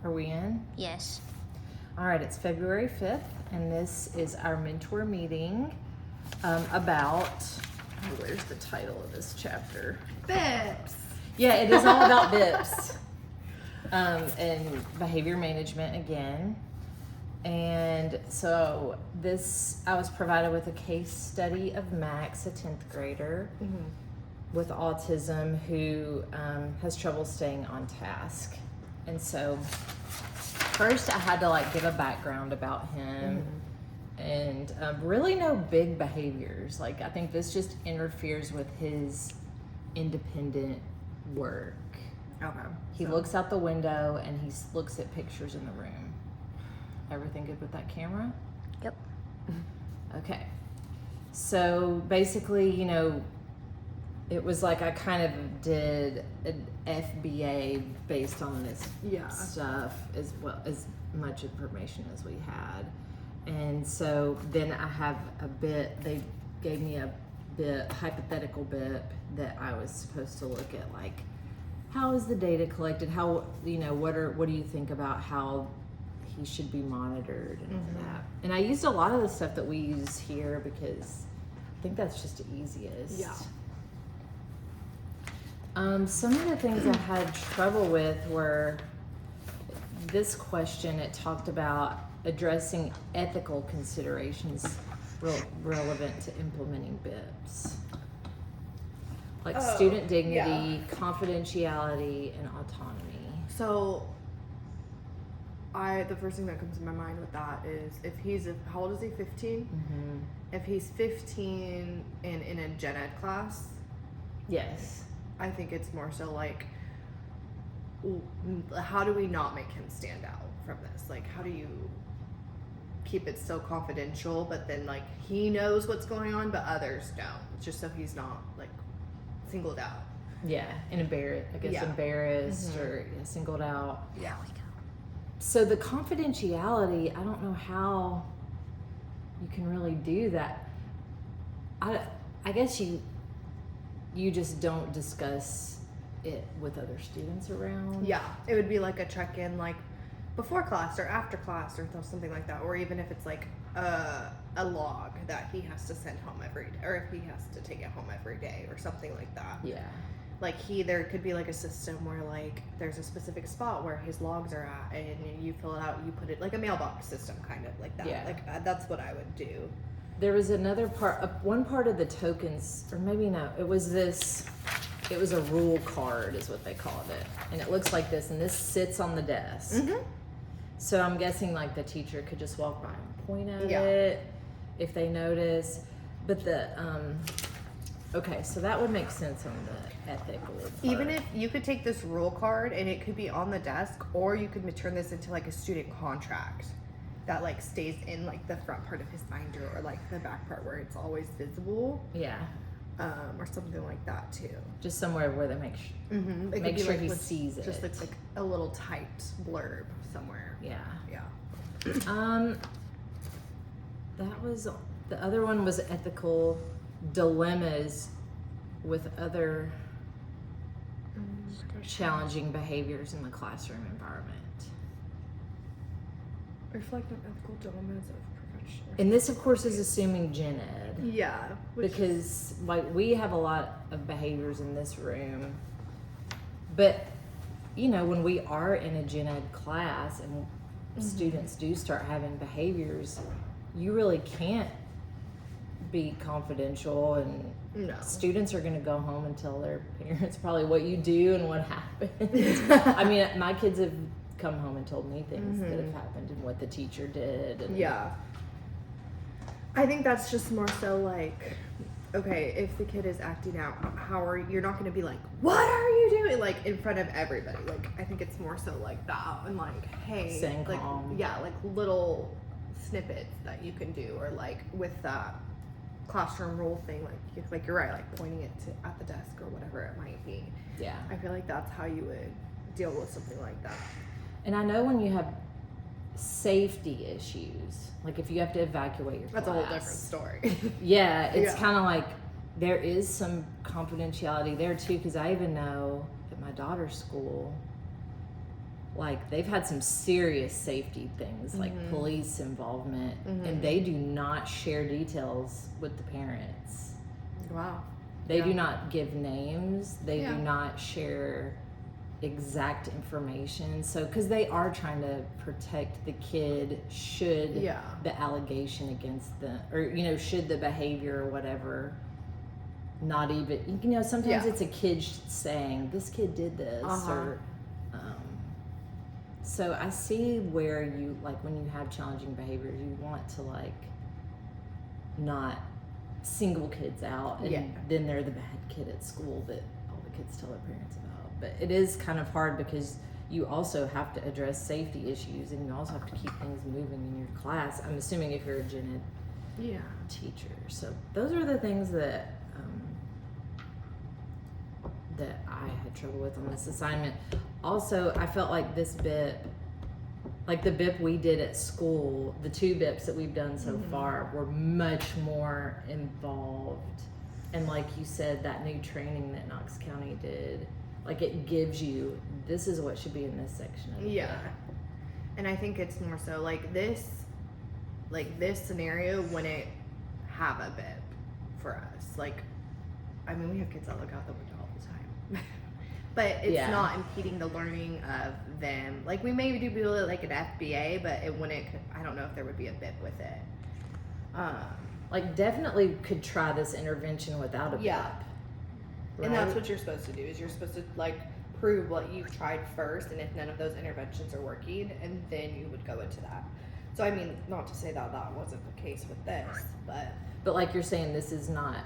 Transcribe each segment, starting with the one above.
Are we in? Yes. All right, it's February 5th, and this is our mentor meeting about, where's the title of this chapter? BIPs. Yeah, it is all about BIPs and behavior management again. And so I was provided with a case study of Max, a 10th grader with autism who has trouble staying on task. And so first I had to give a background about him and really no big behaviors. I think this just interferes with his independent work. Okay. He looks out the window and he looks at pictures in the room. Everything good with that camera? Yep. Okay. So basically, it was I kind of did an FBA based on this stuff as well, as much information as we had. And so then I have they gave me a hypothetical BIP that I was supposed to look at, how is the data collected? How, what do you think about how he should be monitored and all that? And I used a lot of the stuff that we use here because I think that's just the easiest. Yeah. Some of the things I had trouble with were this question. It talked about addressing ethical considerations relevant to implementing BIPs. Student dignity, confidentiality, and autonomy. So, the first thing that comes to my mind with that is how old is he? 15? If he's 15 and in a gen ed class, Yes. I think it's more so how do we not make him stand out from this? How do you keep it so confidential, but then he knows what's going on, but others don't, just so he's not singled out. Yeah, and embarrassed or singled out. Yeah. So the confidentiality, I don't know how you can really do that. I guess you just don't discuss it with other students around. Yeah, it would be a check-in before class or after class or something like that, or even if it's a log that he has to send home every day, or if he has to take it home every day or something like that. Yeah. There could be a system where there's a specific spot where his logs are at, and you fill it out, you put it a mailbox system kind of like that. Yeah. That's what I would do. There was another part, one part of the tokens, or maybe no, it was a rule card is what they called it. And it looks like this, and this sits on the desk. So I'm guessing the teacher could just walk by and point at it if they notice. But okay, so that would make sense on the ethical part. Even if you could take this rule card and it could be on the desk, or you could turn this into a student contract that stays in the front part of his binder, or the back part where it's always visible. Yeah. Or something like that too. Just somewhere where they make sure he sees it. Just a little typed blurb somewhere. Yeah. Yeah. That was, the other one was ethical dilemmas with other challenging behaviors in the classroom environment. Reflect on ethical dilemmas of professional. And this, of course, is assuming gen ed. Yeah. Because we have a lot of behaviors in this room, but when we are in a gen ed class and students do start having behaviors, you really can't be confidential, and students are going to go home and tell their parents probably what you do and what happened. I mean, my kids have come home and told me things that have happened and what the teacher did. And I think that's just more so okay, if the kid is acting out, you're not going to be what are you doing in front of everybody. I think it's more so that, and hey, staying calm. little snippets that you can do, or with that classroom rule thing, you're right, pointing it at the desk or whatever it might be. Yeah. I feel that's how you would deal with something like that. And I know when you have safety issues, if you have to evacuate your That's class, a whole different story. Yeah, it's kind of there is some confidentiality there too, because I even know at my daughter's school, like they've had some serious safety things, like police involvement, and they do not share details with the parents. Wow. They do not give names. They Yeah. do not share exact information. So, because they are trying to protect the kid should Yeah. the allegation against them, or, you know, should the behavior or whatever not even, you know, sometimes Yeah. it's a kid saying, this kid did this, or, so I see where you, like, when you have challenging behaviors, you want to, like, not single kids out, and Yeah. then they're the bad kid at school that all the kids tell their parents about. But it is kind of hard because you also have to address safety issues, and you also have to keep things moving in your class. I'm assuming if you're a gen ed Yeah. teacher. So those are the things that that I had trouble with on this assignment. Also, I felt like this BIP, like the BIP we did at school, the 2 BIPs that we've done so far were much more involved. And like you said, that new training that Knox County did, like it gives you, this is what should be in this section of the Yeah. BIP. And I think it's more so like this scenario wouldn't have a bib for us. Like, I mean, we have kids that look out the window all the time. But it's Yeah. not impeding the learning of them. Like, we maybe do build it like an FBA, but it wouldn't, I don't know if there would be a bib with it. Like definitely could try this intervention without a BIP. Yeah. Right? And that's what you're supposed to do, is you're supposed to like prove what you've tried first, and if none of those interventions are working, and then you would go into that. So I mean, not to say that that wasn't the case with this, but like you're saying, this is not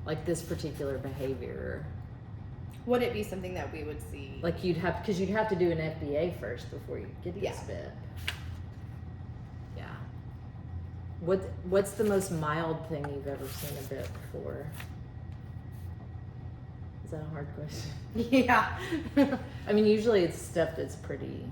like this particular behavior. would it be something that we would see? Like you'd have, because you'd have to do an FBA first before you get this Yeah. BIP. Yeah. What's the most mild thing you've ever seen a BIP for? Is that a hard question? Yeah. I mean, usually it's stuff that's pretty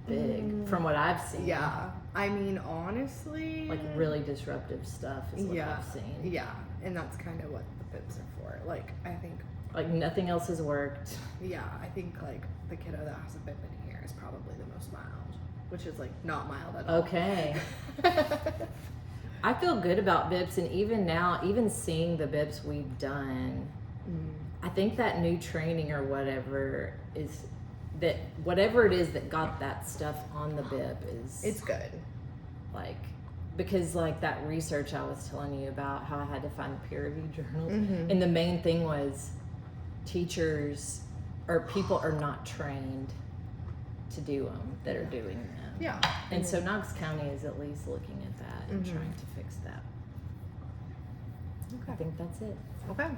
big, from what I've seen. Yeah. I mean, honestly, Like really disruptive stuff is what yeah, I've seen. yeah, and that's kind of what the bibs are for. Like, I think, Like nothing else has worked. yeah, I think like the kiddo that has a bib in here is probably the most mild, which is like not mild at all. Okay. I feel good about BIPs, and even now, even seeing the BIPs we've done, I think that new training or whatever is that whatever it is that got that stuff on the BIP is It's good. like, because like that research I was telling you about, how I had to find peer reviewed journals, and the main thing was teachers or people are not trained to do them that are doing them. Yeah. And so Knox County is at least looking at that and trying to fix that. I Okay. think that's it. Okay.